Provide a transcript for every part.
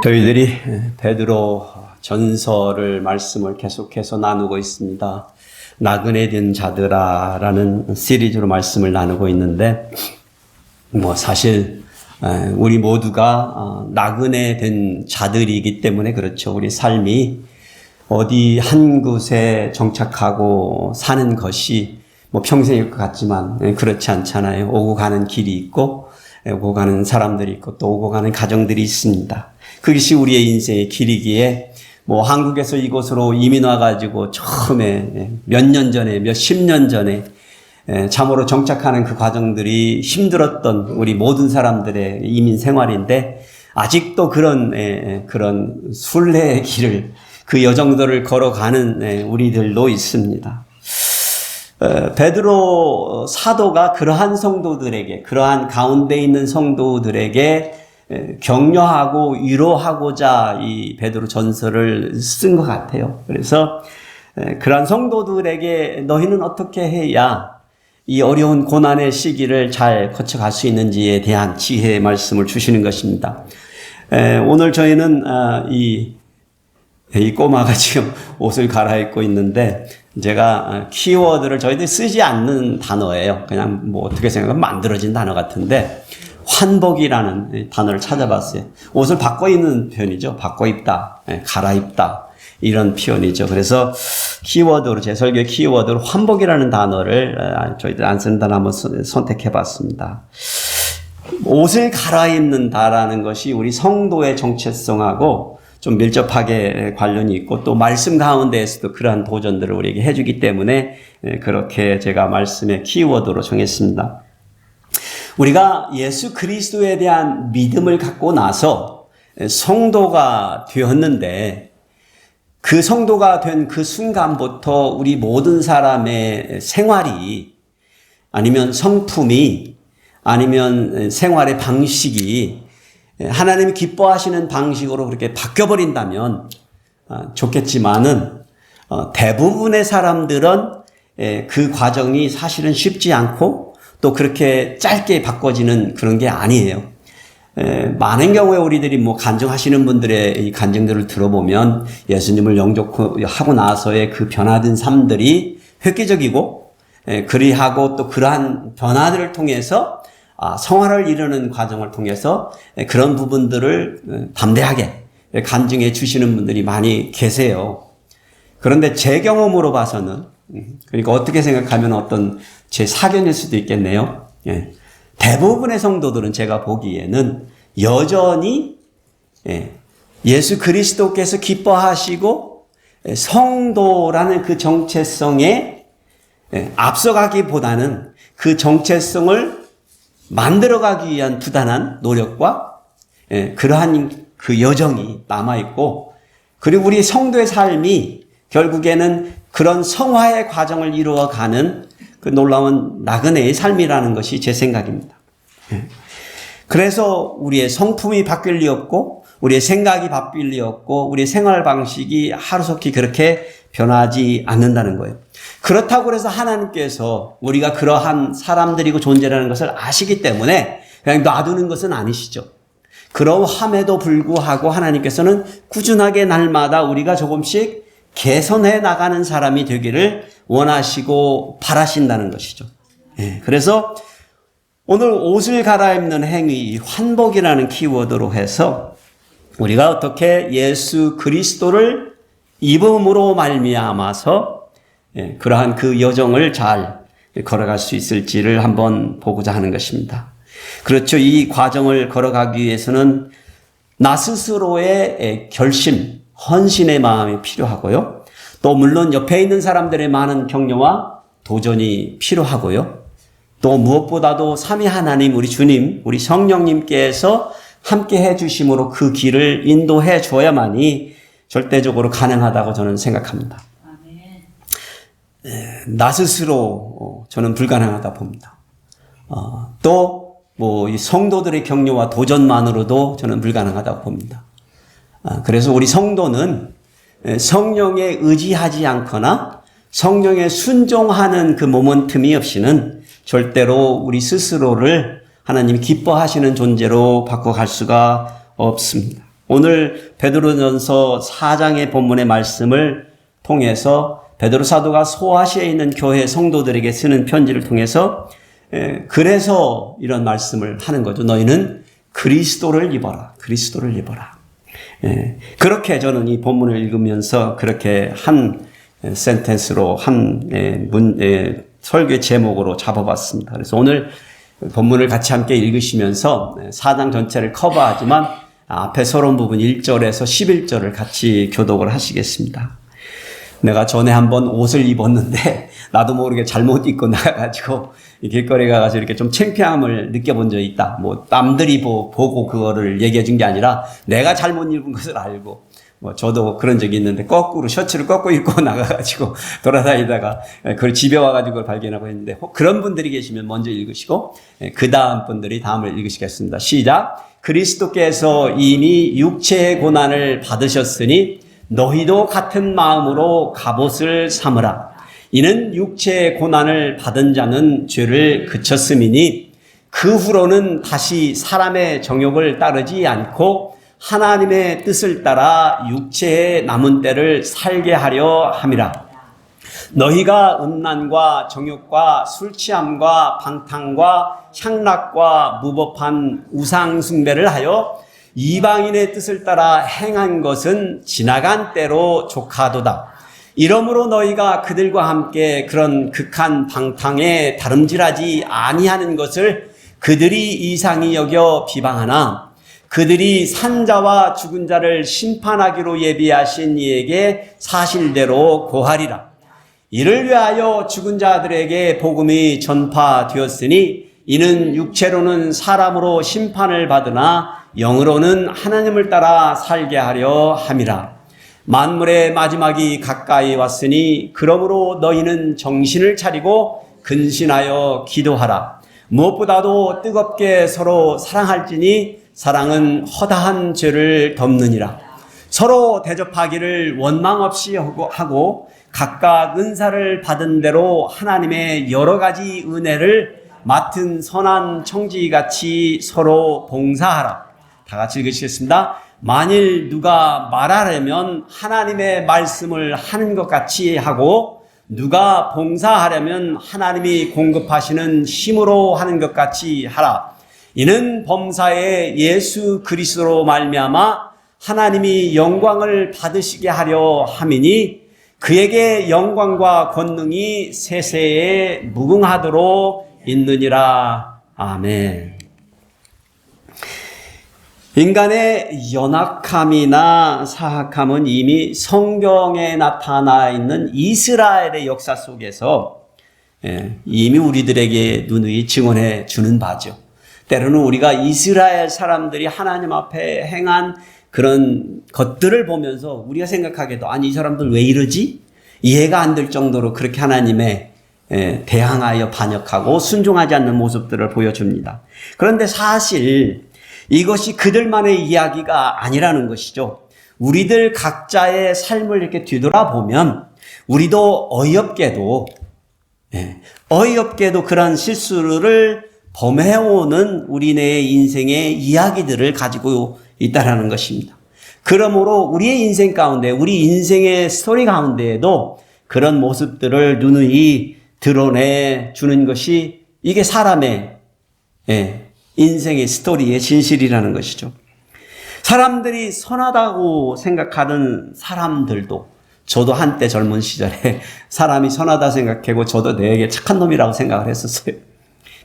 저희들이 베드로 전서를 말씀을 계속해서 나누고 있습니다. 나그네 된 자들아라는 시리즈로 말씀을 나누고 있는데, 사실 우리 모두가 나그네 된 자들이기 때문에 그렇죠. 우리 삶이 어디 한 곳에 정착하고 사는 것이 평생일 것 같지만 그렇지 않잖아요. 오고 가는 길이 있고 오고 가는 사람들이 있고 또 오고 가는 가정들이 있습니다. 그것이 우리의 인생의 길이기에 한국에서 이곳으로 이민 와가지고 처음에 몇 년 전에 몇십 년 전에 참으로 정착하는 그 과정들이 힘들었던 우리 모든 사람들의 이민 생활인데, 아직도 그런 순례의 길을, 그 여정들을 걸어가는 우리들도 있습니다. 베드로 사도가 그러한 성도들에게, 그러한 가운데 있는 성도들에게 격려하고 위로하고자 이 베드로 전서를 쓴 것 같아요. 그래서 그러한 성도들에게 너희는 어떻게 해야 이 어려운 고난의 시기를 잘 거쳐갈 수 있는지에 대한 지혜의 말씀을 주시는 것입니다. 오늘 저희는 이 꼬마가 지금 옷을 갈아입고 있는데, 제가 키워드를 저희들이 쓰지 않는 단어예요. 그냥 어떻게 생각하면 만들어진 단어 같은데, 환복이라는 단어를 찾아봤어요. 옷을 바꿔 입는 표현이죠. 바꿔 입다, 갈아입다, 이런 표현이죠. 그래서 키워드로, 제 설교의 키워드로 환복이라는 단어를 저희들 안 쓰는 단어 한번 선택해 봤습니다. 옷을 갈아입는다라는 것이 우리 성도의 정체성하고 좀 밀접하게 관련이 있고, 또 말씀 가운데에서도 그러한 도전들을 우리에게 해주기 때문에 그렇게 제가 말씀의 키워드로 정했습니다. 우리가 예수 그리스도에 대한 믿음을 갖고 나서 성도가 되었는데, 그 성도가 된 그 순간부터 우리 모든 사람의 생활이, 아니면 성품이, 아니면 생활의 방식이 하나님이 기뻐하시는 방식으로 그렇게 바뀌어버린다면 좋겠지만은, 대부분의 사람들은 그 과정이 사실은 쉽지 않고 또 그렇게 짧게 바꿔지는 그런 게 아니에요. 많은 경우에 우리들이 간증하시는 분들의 이 간증들을 들어보면 예수님을 영접하고 나서의 그 변화된 삶들이 획기적이고, 그리하고 또 그러한 변화들을 통해서 성화를 이루는 과정을 통해서 그런 부분들을 담대하게 간증해 주시는 분들이 많이 계세요. 그런데 제 경험으로 봐서는, 그러니까 어떻게 생각하면 어떤 제 사견일 수도 있겠네요. 대부분의 성도들은 제가 보기에는 여전히 예수 그리스도께서 기뻐하시고 성도라는 그 정체성에 앞서가기보다는 그 정체성을 만들어가기 위한 부단한 노력과 그러한 그 여정이 남아있고, 그리고 우리 성도의 삶이 결국에는 그런 성화의 과정을 이루어가는 그 놀라운 나그네의 삶이라는 것이 제 생각입니다. 그래서 우리의 성품이 바뀔 리 없고, 우리의 생각이 바뀔 리 없고, 우리의 생활 방식이 하루속히 그렇게 변하지 않는다는 거예요. 그렇다고 해서 하나님께서 우리가 그러한 사람들이고 존재라는 것을 아시기 때문에 그냥 놔두는 것은 아니시죠. 그러함에도 불구하고 하나님께서는 꾸준하게 날마다 우리가 조금씩 개선해 나가는 사람이 되기를 원하시고 바라신다는 것이죠. 그래서 오늘 옷을 갈아입는 행위, 환복이라는 키워드로 해서 우리가 어떻게 예수 그리스도를 입음으로 말미암아서 그러한 그 여정을 잘 걸어갈 수 있을지를 한번 보고자 하는 것입니다. 그렇죠. 이 과정을 걸어가기 위해서는 나 스스로의 결심, 헌신의 마음이 필요하고요. 또 물론 옆에 있는 사람들의 많은 격려와 도전이 필요하고요. 또 무엇보다도 삼위 하나님, 우리 주님, 우리 성령님께서 함께 해주심으로 그 길을 인도해 줘야만이 절대적으로 가능하다고 저는 생각합니다. 나 스스로 저는 불가능하다 봅니다. 또 이 성도들의 격려와 도전만으로도 저는 불가능하다고 봅니다. 그래서 우리 성도는 성령에 의지하지 않거나 성령에 순종하는 그 모멘텀이 없이는 절대로 우리 스스로를 하나님이 기뻐하시는 존재로 바꿔갈 수가 없습니다. 오늘 베드로전서 4장의 본문의 말씀을 통해서 베드로 사도가 소아시아에 있는 교회 성도들에게 쓰는 편지를 통해서 그래서 이런 말씀을 하는 거죠. 너희는 그리스도를 입어라. 그리스도를 입어라. 그렇게 저는 이 본문을 읽으면서 그렇게 한 센텐스로 설교의 제목으로 잡아봤습니다. 그래서 오늘 본문을 같이 함께 읽으시면서 4장 전체를 커버하지만 앞에 서론 부분 1절에서 11절을 같이 교독을 하시겠습니다. 내가 전에 한번 옷을 입었는데 나도 모르게 잘못 입고 나가가지고 길거리에 가서 이렇게 좀 창피함을 느껴본 적이 있다. 뭐 남들이 보고 그거를 얘기해 준 게 아니라 내가 잘못 입은 것을 알고 저도 그런 적이 있는데 거꾸로 셔츠를 거꾸로 입고 나가가지고 돌아다니다가 그걸 집에 와가지고 그걸 발견하고 했는데 그런 분들이 계시면 먼저 읽으시고 그 다음 분들이 다음을 읽으시겠습니다. 시작. 그리스도께서 이미 육체의 고난을 받으셨으니 너희도 같은 마음으로 갑옷을 삼으라. 이는 육체의 고난을 받은 자는 죄를 그쳤음이니 그 후로는 다시 사람의 정욕을 따르지 않고 하나님의 뜻을 따라 육체의 남은 때를 살게 하려 함이라. 너희가 음란과 정욕과 술취함과 방탕과 향락과 무법한 우상 숭배를 하여 이방인의 뜻을 따라 행한 것은 지나간 때로 족하도다. 이러므로 너희가 그들과 함께 그런 극한 방탕에 다름질하지 아니하는 것을 그들이 이상히 여겨 비방하나 그들이 산자와 죽은 자를 심판하기로 예비하신 이에게 사실대로 고하리라. 이를 위하여 죽은 자들에게 복음이 전파되었으니 이는 육체로는 사람으로 심판을 받으나 영으로는 하나님을 따라 살게 하려 함이라. 만물의 마지막이 가까이 왔으니 그러므로 너희는 정신을 차리고 근신하여 기도하라. 무엇보다도 뜨겁게 서로 사랑할지니 사랑은 허다한 죄를 덮느니라. 서로 대접하기를 원망 없이 하고 각각 은사를 받은 대로 하나님의 여러 가지 은혜를 맡은 선한 청지같이 서로 봉사하라. 다 같이 읽으시겠습니다. 만일 누가 말하려면 하나님의 말씀을 하는 것 같이 하고 누가 봉사하려면 하나님이 공급하시는 힘으로 하는 것 같이 하라. 이는 범사에 예수 그리스도로 말미암아 하나님이 영광을 받으시게 하려 함이니 그에게 영광과 권능이 세세에 무궁하도록 있느니라. 아멘. 인간의 연약함이나 사악함은 이미 성경에 나타나 있는 이스라엘의 역사 속에서 이미 우리들에게 누누이 증언해 주는 바죠. 때로는 우리가 이스라엘 사람들이 하나님 앞에 행한 그런 것들을 보면서 우리가 생각하기에도 아니 이 사람들 왜 이러지? 이해가 안 될 정도로 그렇게 하나님의 대항하여 반역하고 순종하지 않는 모습들을 보여줍니다. 그런데 사실 이것이 그들만의 이야기가 아니라는 것이죠. 우리들 각자의 삶을 이렇게 뒤돌아보면 우리도 어이없게도 그런 실수를 범해오는 우리네 인생의 이야기들을 가지고 있다라는 것입니다. 그러므로 우리의 인생 가운데, 우리 인생의 스토리 가운데에도 그런 모습들을 누누이 드러내 주는 것이 이게 사람의 인생의 스토리의 진실이라는 것이죠. 사람들이 선하다고 생각하는 사람들도 저도 한때 젊은 시절에 사람이 선하다 생각하고 저도 내게 착한 놈이라고 생각을 했었어요.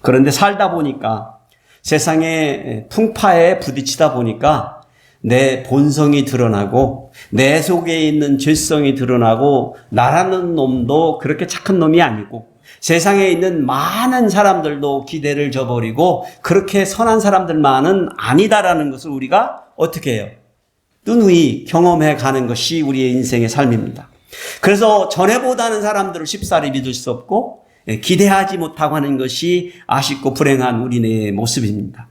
그런데 살다 보니까 세상의 풍파에 부딪히다 보니까 내 본성이 드러나고 내 속에 있는 죄성이 드러나고 나라는 놈도 그렇게 착한 놈이 아니고 세상에 있는 많은 사람들도 기대를 저버리고 그렇게 선한 사람들만은 아니다라는 것을 우리가 어떻게 해요? 누누이 경험해 가는 것이 우리의 인생의 삶입니다. 그래서 전에보다는 사람들을 쉽사리 믿을 수 없고 기대하지 못하고 하는 것이 아쉽고 불행한 우리의 모습입니다.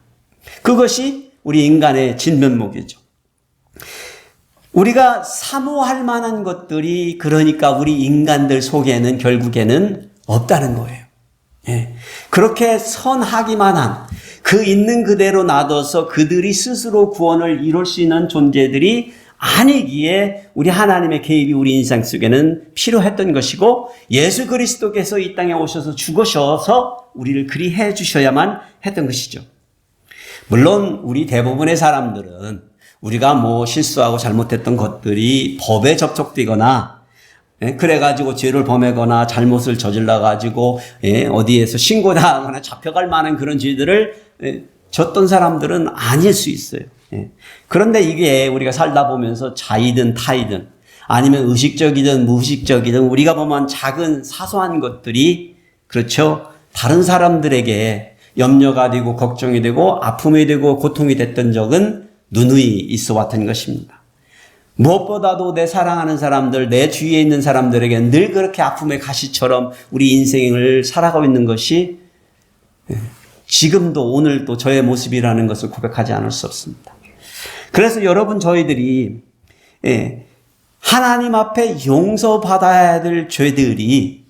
그것이 우리 인간의 진면목이죠. 우리가 사모할 만한 것들이 그러니까 우리 인간들 속에는 결국에는 없다는 거예요. 그렇게 선하기만 한 그 있는 그대로 놔둬서 그들이 스스로 구원을 이룰 수 있는 존재들이 아니기에 우리 하나님의 개입이 우리 인생 속에는 필요했던 것이고, 예수 그리스도께서 이 땅에 오셔서 죽으셔서 우리를 그리 해 주셔야만 했던 것이죠. 물론 우리 대부분의 사람들은 우리가 뭐 실수하고 잘못했던 것들이 법에 접촉되거나 그래가지고 죄를 범하거나 잘못을 저질러가지고 어디에서 신고당하거나 잡혀갈 만한 그런 죄들을 졌던 사람들은 아닐 수 있어요. 그런데 이게 우리가 살다 보면서 자이든 타이든 아니면 의식적이든 무의식적이든 우리가 보면 작은 사소한 것들이, 그렇죠, 다른 사람들에게 염려가 되고 걱정이 되고 아픔이 되고 고통이 됐던 적은 누누이 있어 왔던 것입니다. 무엇보다도 내 사랑하는 사람들, 내 주위에 있는 사람들에게 늘 그렇게 아픔의 가시처럼 우리 인생을 살아가고 있는 것이 지금도 오늘도 저의 모습이라는 것을 고백하지 않을 수 없습니다. 그래서 여러분, 저희들이 하나님 앞에 용서받아야 될 죄들이,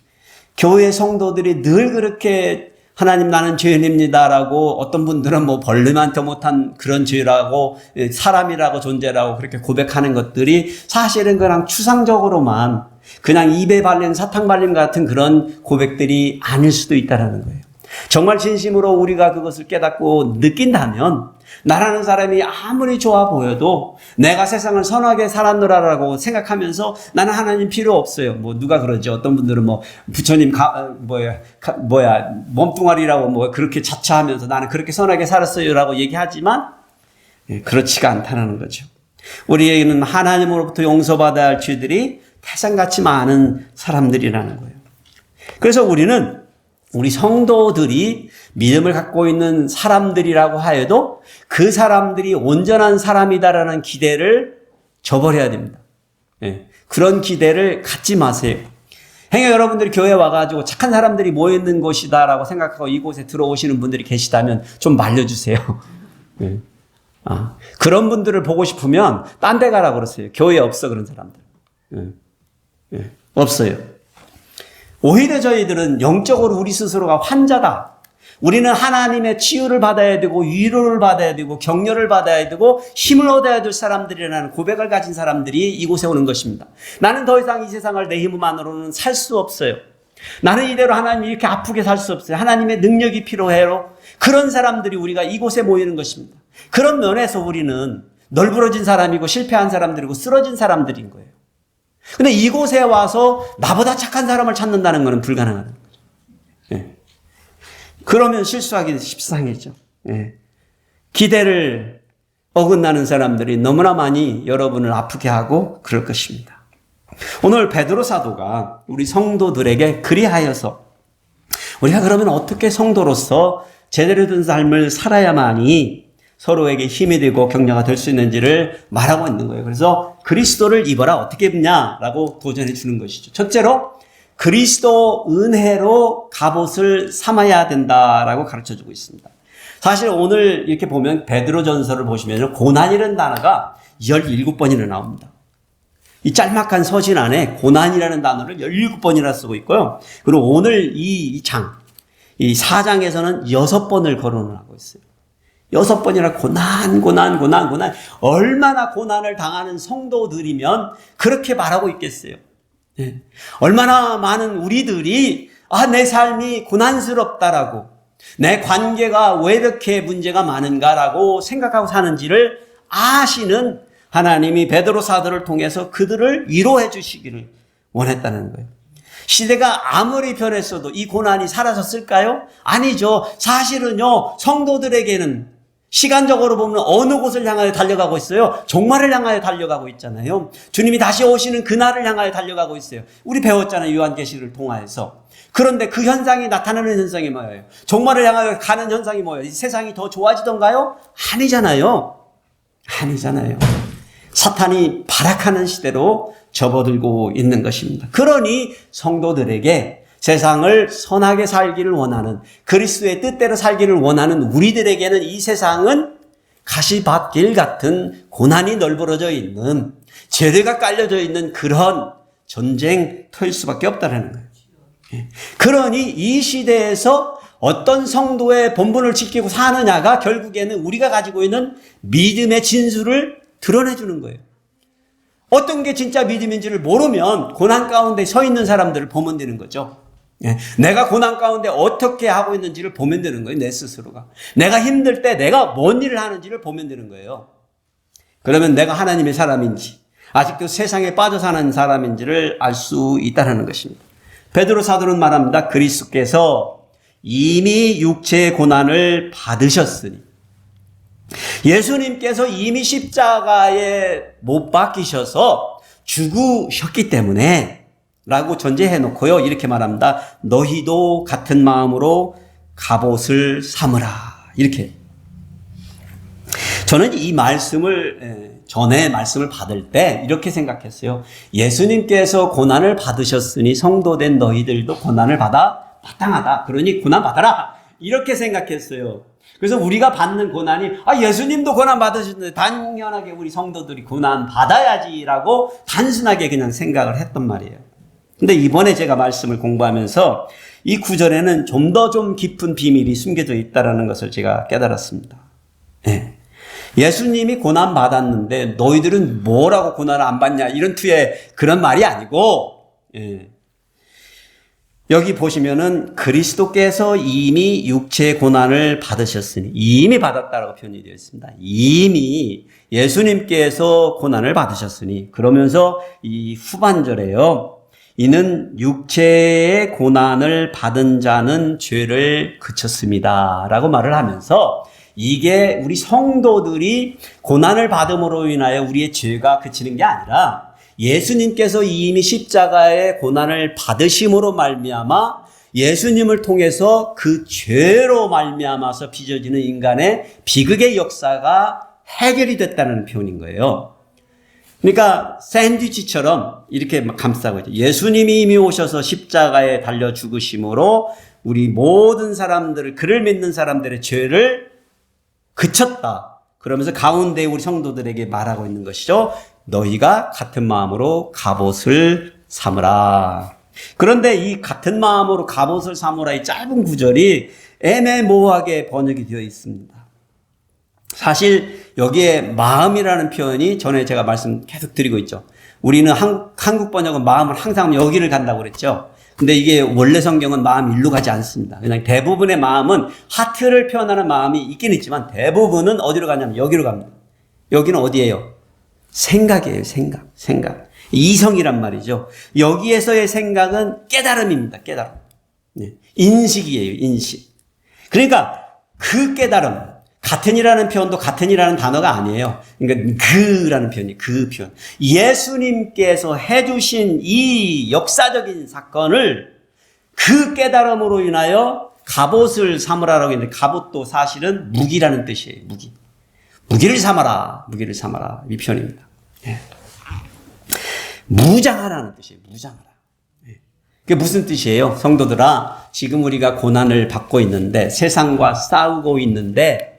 교회 성도들이 늘 그렇게 하나님 나는 죄인입니다라고, 어떤 분들은 뭐 벌름한테 못한 그런 죄라고, 사람이라고 존재라고 그렇게 고백하는 것들이 사실은 그냥 추상적으로만 그냥 입에 발린 사탕 발림 같은 그런 고백들이 아닐 수도 있다는 거예요. 정말 진심으로 우리가 그것을 깨닫고 느낀다면 나라는 사람이 아무리 좋아 보여도 내가 세상을 선하게 살았노라라고 생각하면서 나는 하나님 필요 없어요. 뭐 누가 그러죠. 어떤 분들은 뭐 부처님 몸뚱아리라고 뭐 그렇게 자처하면서 나는 그렇게 선하게 살았어요라고 얘기하지만 그렇지가 않다는 거죠. 우리에게는 하나님으로부터 용서받아야 할 죄들이 태산같이 많은 사람들이라는 거예요. 그래서 우리 성도들이 믿음을 갖고 있는 사람들이라고 하여도 그 사람들이 온전한 사람이다라는 기대를 저버려야 됩니다. 그런 기대를 갖지 마세요. 행여 여러분들이 교회에 와가지고 착한 사람들이 모여있는 곳이다라고 생각하고 이곳에 들어오시는 분들이 계시다면 좀 말려주세요. 그런 분들을 보고 싶으면 딴 데 가라고 그러세요. 교회에 없어, 그런 사람들. 없어요. 오히려 저희들은 영적으로 우리 스스로가 환자다. 우리는 하나님의 치유를 받아야 되고 위로를 받아야 되고 격려를 받아야 되고 힘을 얻어야 될 사람들이라는 고백을 가진 사람들이 이곳에 오는 것입니다. 나는 더 이상 이 세상을 내 힘만으로는 살 수 없어요. 나는 이대로 하나님이 이렇게 아프게 살 수 없어요. 하나님의 능력이 필요해요. 그런 사람들이 우리가 이곳에 모이는 것입니다. 그런 면에서 우리는 널브러진 사람이고 실패한 사람들이고 쓰러진 사람들인 거예요. 근데 이곳에 와서 나보다 착한 사람을 찾는다는 것은 불가능하다. 그러면 실수하기 십상이죠. 기대를 어긋나는 사람들이 너무나 많이 여러분을 아프게 하고 그럴 것입니다. 오늘 베드로 사도가 우리 성도들에게 그리하여서 우리가 그러면 어떻게 성도로서 제대로 된 삶을 살아야만이 서로에게 힘이 되고 격려가 될 수 있는지를 말하고 있는 거예요. 그래서 그리스도를 입어라, 어떻게 입냐라고 도전해 주는 것이죠. 첫째로 그리스도 은혜로 갑옷을 삼아야 된다라고 가르쳐 주고 있습니다. 사실 오늘 이렇게 보면 베드로 전서를 보시면 고난이라는 단어가 17번이나 나옵니다. 이 짤막한 서신 안에 고난이라는 단어를 17번이나 쓰고 있고요. 그리고 오늘 이 4장에서는 6번을 거론을 하고 있어요. 6번이나 고난. 얼마나 고난을 당하는 성도들이면 그렇게 말하고 있겠어요. 얼마나 많은 우리들이 내 삶이 고난스럽다라고, 내 관계가 왜 이렇게 문제가 많은가라고 생각하고 사는지를 아시는 하나님이 베드로 사도를 통해서 그들을 위로해 주시기를 원했다는 거예요. 시대가 아무리 변했어도 이 고난이 사라졌을까요? 아니죠. 사실은요, 성도들에게는 시간적으로 보면 어느 곳을 향하여 달려가고 있어요? 종말을 향하여 달려가고 있잖아요. 주님이 다시 오시는 그날을 향하여 달려가고 있어요. 우리 배웠잖아요, 요한계시를 통하여서. 그런데 그 현상이 나타나는 현상이 뭐예요? 종말을 향하여 가는 현상이 뭐예요? 이 세상이 더 좋아지던가요? 아니잖아요. 사탄이 발악하는 시대로 접어들고 있는 것입니다. 그러니 성도들에게 세상을 선하게 살기를 원하는, 그리스도의 뜻대로 살기를 원하는 우리들에게는 이 세상은 가시밭길 같은 고난이 널브러져 있는, 죄가 깔려져 있는 그런 전쟁터일 수밖에 없다는 거예요. 그러니 이 시대에서 어떤 성도의 본분을 지키고 사느냐가 결국에는 우리가 가지고 있는 믿음의 진수를 드러내주는 거예요. 어떤 게 진짜 믿음인지를 모르면 고난 가운데 서 있는 사람들을 보면 되는 거죠. 내가 고난 가운데 어떻게 하고 있는지를 보면 되는 거예요. 내 스스로가. 내가 힘들 때 내가 뭔 일을 하는지를 보면 되는 거예요. 그러면 내가 하나님의 사람인지 아직도 세상에 빠져 사는 사람인지를 알 수 있다는 것입니다. 베드로 사도는 말합니다. 그리스도께서 이미 육체의 고난을 받으셨으니, 예수님께서 이미 십자가에 못 박히셔서 죽으셨기 때문에 라고 전제해 놓고요. 이렇게 말합니다. 너희도 같은 마음으로 갑옷을 삼으라. 이렇게. 저는 이 말씀을, 전에 말씀을 받을 때 이렇게 생각했어요. 예수님께서 고난을 받으셨으니 성도된 너희들도 고난을 받아 마땅하다. 그러니 고난 받아라. 이렇게 생각했어요. 그래서 우리가 받는 고난이, 예수님도 고난 받으셨는데 당연하게 우리 성도들이 고난 받아야지라고 단순하게 그냥 생각을 했단 말이에요. 근데 이번에 제가 말씀을 공부하면서 이 구절에는 좀 더 깊은 비밀이 숨겨져 있다는 것을 제가 깨달았습니다. 예수님이 고난 받았는데 너희들은 뭐라고 고난을 안 받냐 이런 투의 그런 말이 아니고, 여기 보시면은 그리스도께서 이미 육체의 고난을 받으셨으니, 이미 받았다라고 표현이 되어 있습니다. 이미 예수님께서 고난을 받으셨으니, 그러면서 이 후반절에요. 이는 육체의 고난을 받은 자는 죄를 그쳤습니다. 라고 말을 하면서 이게 우리 성도들이 고난을 받음으로 인하여 우리의 죄가 그치는 게 아니라 예수님께서 이미 십자가의 고난을 받으심으로 말미암아 예수님을 통해서 그 죄로 말미암아서 빚어지는 인간의 비극의 역사가 해결이 됐다는 표현인 거예요. 그러니까 샌드위치처럼 이렇게 감싸고 있죠. 예수님이 이미 오셔서 십자가에 달려 죽으심으로 우리 모든 사람들을, 그를 믿는 사람들의 죄를 그쳤다. 그러면서 가운데 우리 성도들에게 말하고 있는 것이죠. 너희가 같은 마음으로 갑옷을 삼으라. 그런데 이 같은 마음으로 갑옷을 삼으라 이 짧은 구절이 애매모호하게 번역이 되어 있습니다. 사실 여기에 마음이라는 표현이 전에 제가 말씀 계속 드리고 있죠. 우리는 한국 번역은 마음을 항상 여기를 간다고 그랬죠. 근데 이게 원래 성경은 마음 일로 가지 않습니다. 그냥 대부분의 마음은 하트를 표현하는 마음이 있긴 있지만 대부분은 어디로 가냐면 여기로 갑니다. 여기는 어디예요? 생각이에요. 생각. 이성이란 말이죠. 여기에서의 생각은 깨달음입니다. 깨달음. 인식이에요. 인식. 그러니까 그 깨달음, 같은이라는 표현도 같은이라는 단어가 아니에요. 그러니까 그라는 표현이 그 표현. 예수님께서 해주신 이 역사적인 사건을 그 깨달음으로 인하여 갑옷을 삼으라라고 했는데, 갑옷도 사실은 무기라는 뜻이에요. 무기. 무기를 삼아라. 무기를 삼아라. 이 표현입니다. 무장하라는 뜻이에요. 무장하라. 그게 무슨 뜻이에요? 성도들아, 지금 우리가 고난을 받고 있는데, 세상과 싸우고 있는데,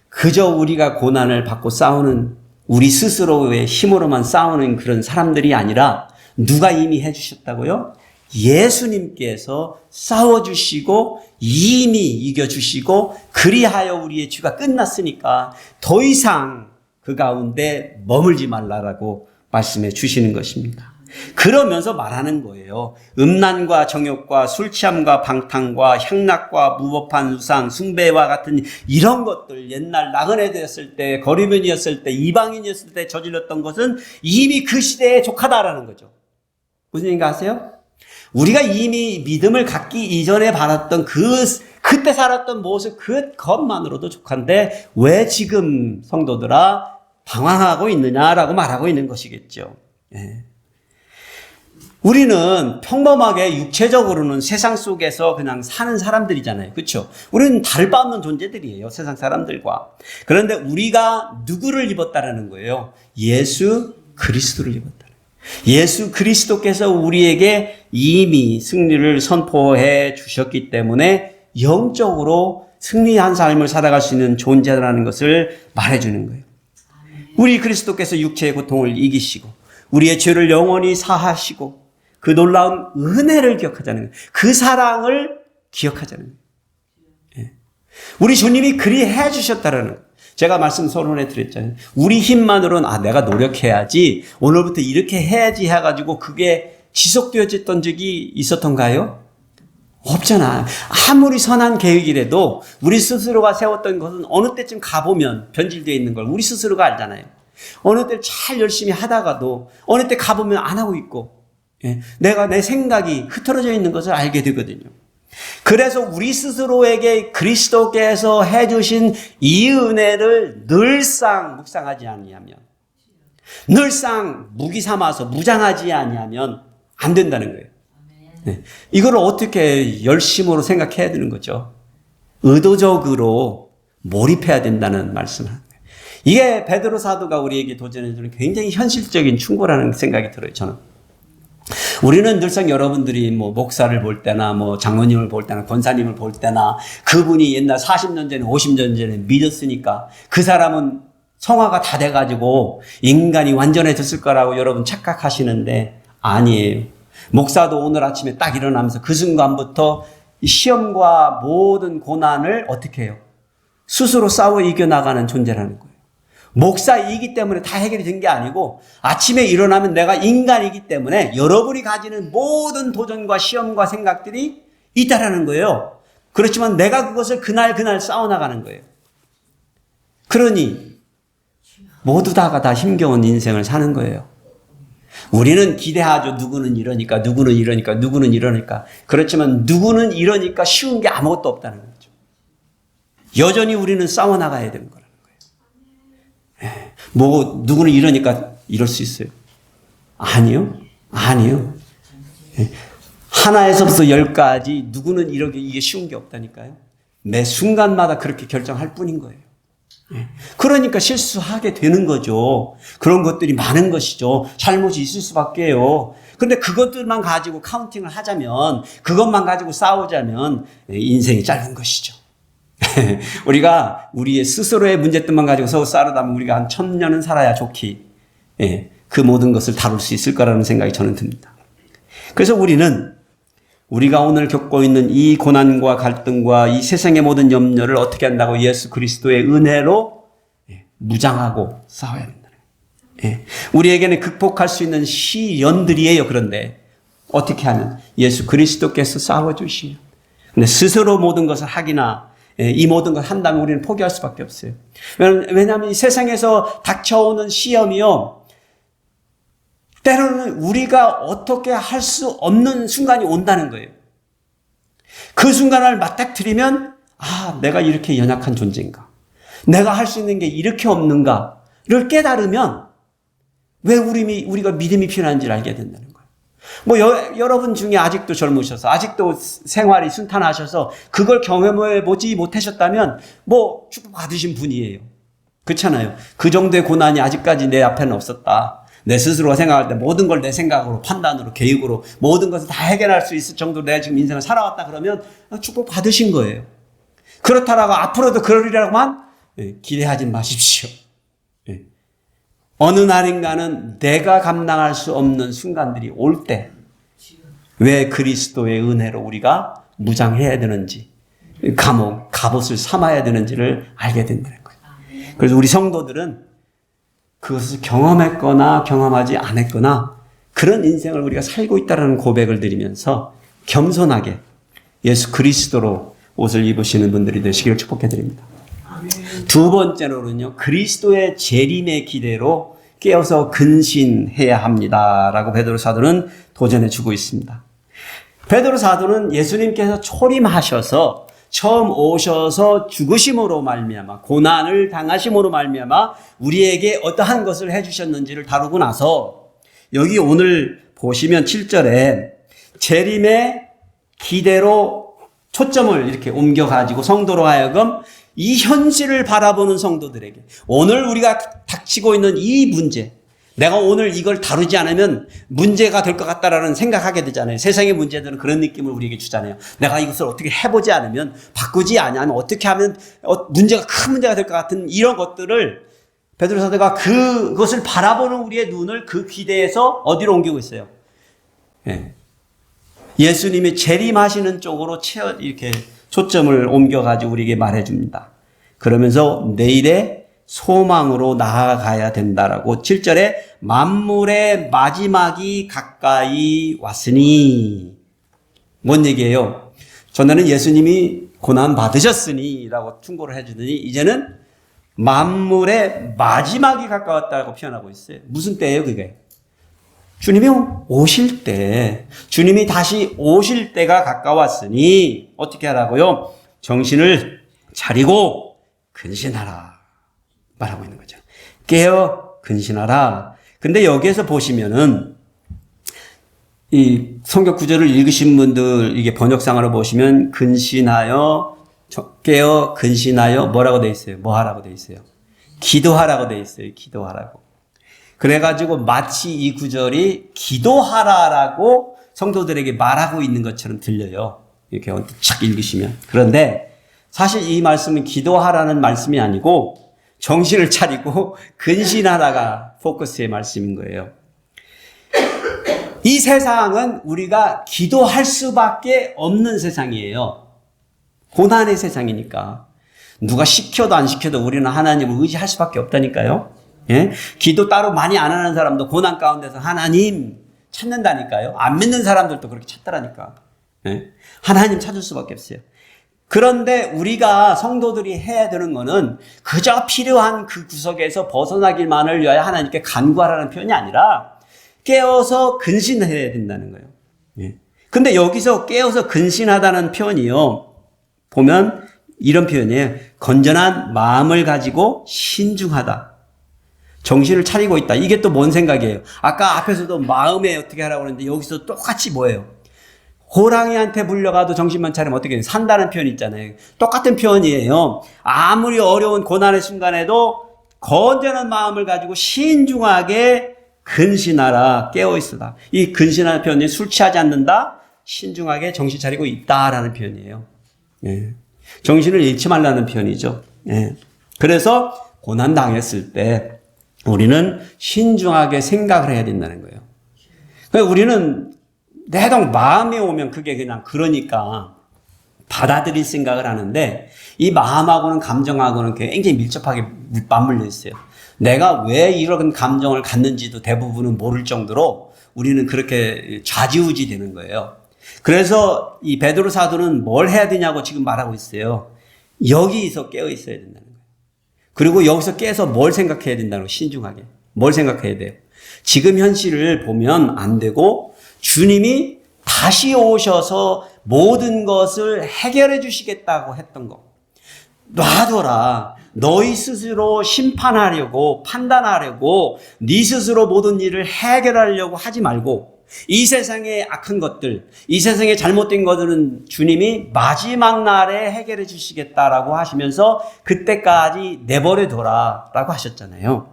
그저 우리가 고난을 받고 싸우는, 우리 스스로의 힘으로만 싸우는 그런 사람들이 아니라 누가 이미 해주셨다고요? 예수님께서 싸워주시고 이미 이겨주시고 그리하여 우리의 죄가 끝났으니까 더 이상 그 가운데 머물지 말라라고 말씀해 주시는 것입니다. 그러면서 말하는 거예요. 음란과 정욕과 술 취함과 방탕과 향락과 무법한 우상, 숭배와 같은 이런 것들, 옛날 나그네 되었을 때, 거리면이었을 때, 이방인이었을 때 저질렀던 것은 이미 그 시대에 족하다라는 거죠. 무슨 얘기인가 아세요? 우리가 이미 믿음을 갖기 이전에 받았던 그때 살았던 모습, 그것만으로도 족한데 왜 지금 성도들아 방황하고 있느냐라고 말하고 있는 것이겠죠. 우리는 평범하게 육체적으로는 세상 속에서 그냥 사는 사람들이잖아요. 그렇죠? 우리는 다를 바 없는 존재들이에요. 세상 사람들과. 그런데 우리가 누구를 입었다라는 거예요? 예수 그리스도를 입었다. 예수 그리스도께서 우리에게 이미 승리를 선포해 주셨기 때문에 영적으로 승리한 삶을 살아갈 수 있는 존재라는 것을 말해주는 거예요. 우리 그리스도께서 육체의 고통을 이기시고 우리의 죄를 영원히 사하시고 그 놀라운 은혜를 기억하자는 거예요. 그 사랑을 기억하자는 거예요. 우리 주님이 그리 해주셨다라는 거예요. 제가 말씀 서론에 드렸잖아요. 우리 힘만으로는 내가 노력해야지, 오늘부터 이렇게 해야지 해가지고 그게 지속되어졌던 적이 있었던가요? 없잖아. 아무리 선한 계획이라도 우리 스스로가 세웠던 것은 어느 때쯤 가보면 변질되어 있는 걸 우리 스스로가 알잖아요. 어느 때 잘 열심히 하다가도 어느 때 가보면 안 하고 있고, 내가 내 생각이 흐트러져 있는 것을 알게 되거든요. 그래서 우리 스스로에게 그리스도께서 해주신 이 은혜를 늘상 묵상하지 아니하면, 늘상 무기 삼아서 무장하지 아니하면 안 된다는 거예요. 이걸 어떻게 열심으로 생각해야 되는 거죠? 의도적으로 몰입해야 된다는 말씀을 하는 거예요. 이게 베드로 사도가 우리에게 도전해주는 굉장히 현실적인 충고라는 생각이 들어요, 저는. 우리는 늘상 여러분들이 목사를 볼 때나 장로님을 볼 때나 권사님을 볼 때나 그분이 옛날 40년 전에 50년 전에 믿었으니까 그 사람은 성화가 다 돼가지고 인간이 완전해졌을 거라고 여러분 착각하시는데 아니에요. 목사도 오늘 아침에 딱 일어나면서 그 순간부터 시험과 모든 고난을 어떻게 해요? 스스로 싸워 이겨나가는 존재라는 거예요. 목사이기 때문에 다 해결이 된 게 아니고 아침에 일어나면 내가 인간이기 때문에 여러분이 가지는 모든 도전과 시험과 생각들이 있다라는 거예요. 그렇지만 내가 그것을 그날 싸워나가는 거예요. 그러니 모두 다가 다 힘겨운 인생을 사는 거예요. 우리는 기대하죠. 누구는 이러니까, 누구는 이러니까, 누구는 이러니까. 그렇지만 누구는 이러니까 쉬운 게 아무것도 없다는 거죠. 여전히 우리는 싸워나가야 되는 거라는 거예요. 누구는 이러니까 이럴 수 있어요. 아니요. 하나에서부터 10까지 누구는 이게 쉬운 게 없다니까요. 매 순간마다 그렇게 결정할 뿐인 거예요. 그러니까 실수하게 되는 거죠. 그런 것들이 많은 것이죠. 잘못이 있을 수밖에요. 그런데 그것들만 가지고 카운팅을 하자면, 그것만 가지고 싸우자면 인생이 짧은 것이죠. 우리가 우리의 스스로의 문제점만 가지고 서로 싸우다면 우리가 한 1000년은 살아야 좋기, 그 모든 것을 다룰 수 있을 거라는 생각이 저는 듭니다. 그래서 우리가 오늘 겪고 있는 이 고난과 갈등과 이 세상의 모든 염려를 어떻게 한다고? 예수 그리스도의 은혜로 무장하고 싸워야 된다. 우리에게는 극복할 수 있는 시련들이에요. 그런데 어떻게 하면? 예수 그리스도께서 싸워주시면. 근데 스스로 모든 것을 하기나 이 모든 걸 한다면 우리는 포기할 수밖에 없어요. 왜냐하면 이 세상에서 닥쳐오는 시험이요, 때로는 우리가 어떻게 할 수 없는 순간이 온다는 거예요. 그 순간을 맞닥뜨리면 내가 이렇게 연약한 존재인가? 내가 할 수 있는 게 이렇게 없는가를 깨달으면 왜 우리가 믿음이 필요한지를 알게 된다는 거예요. 여러분 중에 아직도 젊으셔서 아직도 생활이 순탄하셔서 그걸 경험해 보지 못하셨다면 축복 받으신 분이에요. 그렇잖아요. 그 정도의 고난이 아직까지 내 앞에는 없었다. 내 스스로가 생각할 때 모든 걸 내 생각으로, 판단으로, 계획으로 모든 것을 다 해결할 수 있을 정도로 내가 지금 인생을 살아왔다 그러면 축복 받으신 거예요. 그렇다라고 앞으로도 그러리라고만 기대하지 마십시오. 어느 날인가는 내가 감당할 수 없는 순간들이 올 때 왜 그리스도의 은혜로 우리가 무장해야 되는지, 갑옷을 삼아야 되는지를 알게 된다는 거예요. 그래서 우리 성도들은 그것을 경험했거나 경험하지 않았거나 그런 인생을 우리가 살고 있다는 고백을 드리면서 겸손하게 예수 그리스도로 옷을 입으시는 분들이 되시기를 축복해 드립니다. 두 번째로는요, 그리스도의 재림의 기대로 깨어서 근신해야 합니다라고 베드로 사도는 도전해 주고 있습니다. 베드로 사도는 예수님께서 초림하셔서 처음 오셔서 죽으심으로 말미암아, 고난을 당하심으로 말미암아 우리에게 어떠한 것을 해주셨는지를 다루고 나서 여기 오늘 보시면 7절에 재림의 기대로 초점을 이렇게 옮겨가지고 성도로 하여금 이 현실을 바라보는 성도들에게 오늘 우리가 닥치고 있는 이 문제, 내가 오늘 이걸 다루지 않으면 문제가 될 것 같다라는 생각하게 되잖아요. 세상의 문제들은 그런 느낌을 우리에게 주잖아요. 내가 이것을 어떻게 해보지 않으면, 바꾸지 않으면, 어떻게 하면 큰 문제가 될 것 같은 이런 것들을 베드로 사도가 그것을 바라보는 우리의 눈을 그 기대에서 어디로 옮기고 있어요? 예수님이 재림하시는 쪽으로 이렇게 초점을 옮겨가지고 우리에게 말해줍니다. 그러면서 내일의 소망으로 나아가야 된다라고 7절에 만물의 마지막이 가까이 왔으니 뭔 얘기예요? 전에는 예수님이 고난 받으셨으니 라고 충고를 해주더니 이제는 만물의 마지막이 가까웠다고 표현하고 있어요. 무슨 때예요 그게? 주님이 오실 때, 주님이 다시 오실 때가 가까웠으니 어떻게 하라고요? 정신을 차리고 근신하라 말하고 있는 거죠. 깨어 근신하라. 근데 여기에서 보시면은 이 성경 구절을 읽으신 분들 이게 번역상으로 보시면 근신하여 깨어 근신하여 뭐라고 돼 있어요? 뭐 하라고 돼 있어요? 기도하라고 돼 있어요. 기도하라고. 그래가지고 마치 이 구절이 기도하라라고 성도들에게 말하고 있는 것처럼 들려요. 이렇게 착 읽으시면. 그런데 사실 이 말씀은 기도하라는 말씀이 아니고 정신을 차리고 근신하라가 포커스의 말씀인 거예요. 이 세상은 우리가 기도할 수밖에 없는 세상이에요. 고난의 세상이니까. 누가 시켜도 안 시켜도 우리는 하나님을 의지할 수밖에 없다니까요. 예? 기도 따로 많이 안 하는 사람도 고난 가운데서 하나님 찾는다니까요. 안 믿는 사람들도 그렇게 찾더라니까. 예? 하나님 찾을 수밖에 없어요. 그런데 우리가 성도들이 해야 되는 거는 그저 필요한 그 구석에서 벗어나기만을 위하여 하나님께 간구하라는 표현이 아니라 깨어서 근신해야 된다는 거예요. 예. 근데 여기서 깨어서 근신하다는 표현이요. 보면 이런 표현이에요. 건전한 마음을 가지고 신중하다. 정신을 차리고 있다. 이게 또 뭔 생각이에요? 아까 앞에서도 마음에 어떻게 하라고 그랬는데 여기서 똑같이 뭐예요? 호랑이한테 물려가도 정신만 차리면 어떻게 해요? 산다는 표현이 있잖아요. 똑같은 표현이에요. 아무리 어려운 고난의 순간에도 건전한 마음을 가지고 신중하게 근신하라, 깨어있으라. 이 근신하는 표현이 술 취하지 않는다, 신중하게 정신 차리고 있다라는 표현이에요. 예. 정신을 잃지 말라는 표현이죠. 예. 그래서 고난 당했을 때 우리는 신중하게 생각을 해야 된다는 거예요. 그러니까 우리는 내동 마음이 오면 그게 그냥 그러니까 받아들일 생각을 하는데 이 마음하고는 감정하고는 굉장히 밀접하게 맞물려 있어요. 내가 왜 이런 감정을 갖는지도 대부분은 모를 정도로 우리는 그렇게 좌지우지 되는 거예요. 그래서 이 베드로 사도는 뭘 해야 되냐고 지금 말하고 있어요. 여기서 깨어 있어야 된다는 거예요. 그리고 여기서 깨서 뭘 생각해야 된다는 거예요. 신중하게. 뭘 생각해야 돼요? 지금 현실을 보면 안 되고 주님이 다시 오셔서 모든 것을 해결해 주시겠다고 했던 거. 놔둬라. 너희 스스로 심판하려고 판단하려고 네 스스로 모든 일을 해결하려고 하지 말고 이 세상의 악한 것들, 이 세상의 잘못된 것들은 주님이 마지막 날에 해결해 주시겠다라고 하시면서 그때까지 내버려둬라 라고 하셨잖아요.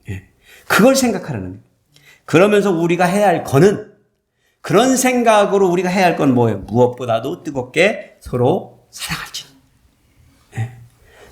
예. 그걸 생각하라는 거예요. 그러면서 우리가 해야 할 거는 그런 생각으로 우리가 해야 할 건 뭐예요? 무엇보다도 뜨겁게 서로 사랑할지. 예.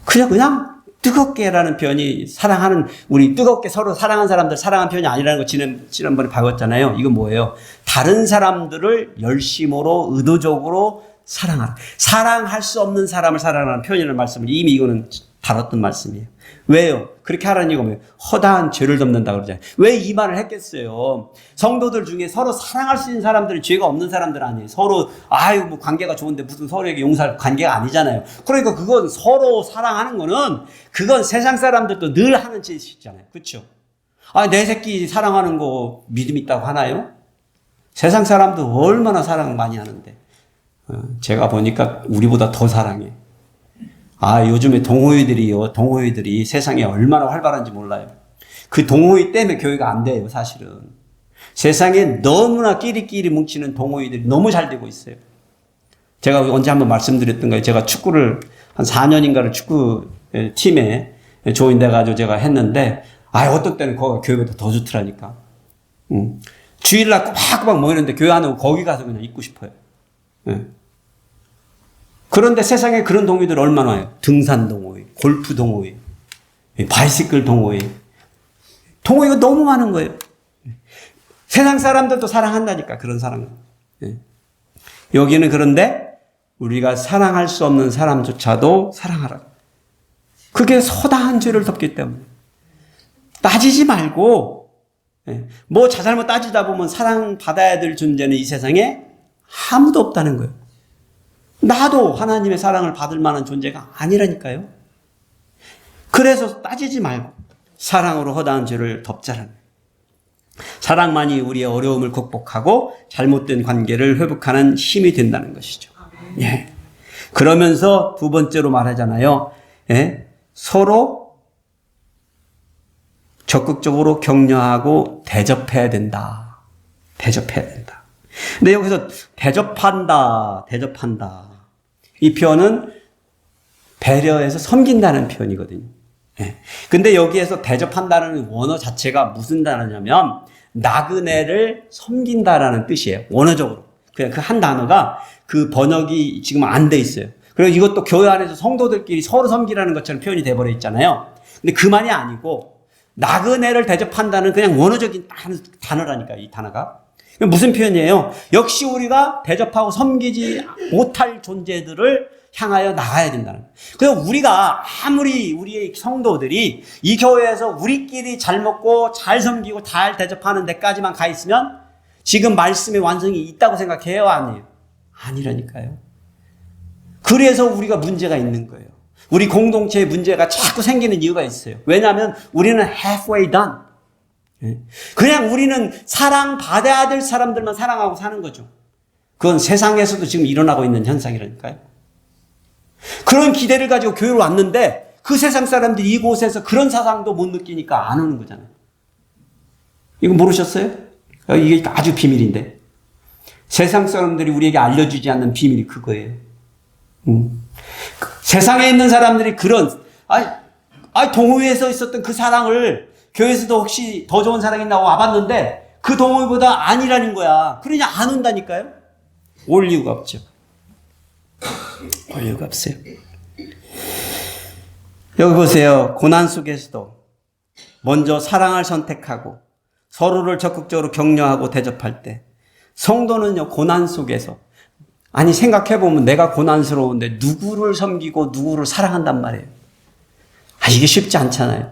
그냥 뜨겁게라는 표현이 사랑하는, 우리 뜨겁게 서로 사랑한 사람들 사랑한 표현이 아니라는 거 지난번에 배웠잖아요. 이건 뭐예요? 다른 사람들을 열심으로 의도적으로 사랑하라. 사랑할 수 없는 사람을 사랑하는 표현이라는 말씀을 이미 이거는 다뤘던 말씀이에요. 왜요? 그렇게 하라는 이유가 뭐예요? 허다한 죄를 덮는다 그러잖아요. 왜 이 말을 했겠어요? 성도들 중에 서로 사랑할 수 있는 사람들은 죄가 없는 사람들 아니에요. 서로 뭐 관계가 좋은데 무슨 서로에게 용서할 관계가 아니잖아요. 그러니까 그건 서로 사랑하는 거는 그건 세상 사람들도 늘 하는 짓이잖아요. 그렇죠? 내 새끼 사랑하는 거 믿음 있다고 하나요? 세상 사람도 얼마나 사랑 많이 하는데 제가 보니까 우리보다 더 사랑해. 요즘에 동호회들이 세상에 얼마나 활발한지 몰라요. 그 동호회 때문에 교회가 안 돼요, 사실은. 세상에 너무나 끼리끼리 뭉치는 동호회들이 너무 잘 되고 있어요. 제가 언제 한번 말씀드렸던 거예요. 제가 축구를 한 4년인가를 축구 팀에 조인돼가지고 제가 했는데, 어떤 때는 거기가 교회보다 더 좋더라니까. 주일날 꼬박꼬박 모이는데 교회 안 오고 거기 가서 그냥 있고 싶어요. 예. 그런데 세상에 그런 동호회들 얼마나 와요? 등산 동호회, 골프 동호회, 바이시클 동호회. 동호회가 너무 많은 거예요. 세상 사람들도 사랑한다니까, 그런 사랑을. 여기는 그런데 우리가 사랑할 수 없는 사람조차도 사랑하라. 그게 서다한 죄를 덮기 때문에. 따지지 말고, 뭐 자잘못 따지다 보면 사랑받아야 될 존재는 이 세상에 아무도 없다는 거예요. 나도 하나님의 사랑을 받을 만한 존재가 아니라니까요. 그래서 따지지 말고 사랑으로 허다한 죄를 덮자라는 거예요. 사랑만이 우리의 어려움을 극복하고 잘못된 관계를 회복하는 힘이 된다는 것이죠. 예. 그러면서 두 번째로 말하잖아요. 예. 서로 적극적으로 격려하고 대접해야 된다. 대접해야 된다. 근데 여기서 대접한다. 이 표현은 배려해서 섬긴다는 표현이거든요. 예. 근데 여기에서 대접한다는 원어 자체가 무슨 단어냐면 나그네를 섬긴다라는 뜻이에요. 원어적으로. 그냥 그 한 단어가 그 번역이 지금 안 돼 있어요. 그리고 이것도 교회 안에서 성도들끼리 서로 섬기라는 것처럼 표현이 돼버려 있잖아요. 근데 그 말이 아니고 나그네를 대접한다는 그냥 원어적인 단어라니까, 이 단어가. 무슨 표현이에요? 역시 우리가 대접하고 섬기지 못할 존재들을 향하여 나가야 된다는 거예요. 그래서 우리가 아무리 우리의 성도들이 이 교회에서 우리끼리 잘 먹고 잘 섬기고 잘 대접하는 데까지만 가 있으면 지금 말씀의 완성이 있다고 생각해요? 아니에요? 아니라니까요. 그래서 우리가 문제가 있는 거예요. 우리 공동체에 문제가 자꾸 생기는 이유가 있어요. 왜냐하면 우리는 halfway done. 그냥 우리는 사랑받아야 될 사람들만 사랑하고 사는 거죠. 그건 세상에서도 지금 일어나고 있는 현상이라니까요. 그런 기대를 가지고 교회로 왔는데 그 세상 사람들이 이곳에서 그런 사상도 못 느끼니까 안 오는 거잖아요. 이거 모르셨어요? 이게 아주 비밀인데. 세상 사람들이 우리에게 알려주지 않는 비밀이 그거예요. 세상에 있는 사람들이 그런 동호회에서 있었던 그 사랑을 교회에서도 혹시 더 좋은 사랑이 있나고 와봤는데 그 동호회보다 아니라는 거야. 그러냐 안 온다니까요. 올 이유가 없죠. 올 이유가 없어요. 여기 보세요. 고난 속에서도 먼저 사랑을 선택하고 서로를 적극적으로 격려하고 대접할 때 성도는요, 고난 속에서 아니 생각해보면 내가 고난스러운데 누구를 섬기고 누구를 사랑한단 말이에요. 이게 쉽지 않잖아요.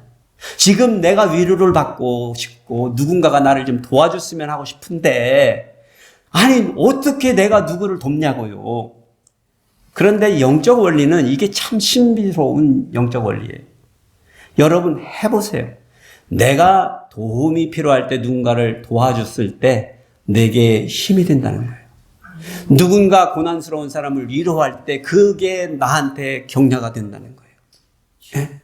지금 내가 위로를 받고 싶고 누군가가 나를 좀 도와줬으면 하고 싶은데 아니 어떻게 내가 누구를 돕냐고요. 그런데 영적 원리는 이게 참 신비로운 영적 원리예요. 여러분 해보세요. 내가 도움이 필요할 때 누군가를 도와줬을 때 내게 힘이 된다는 거예요. 누군가 고난스러운 사람을 위로할 때 그게 나한테 격려가 된다는 거예요. 예?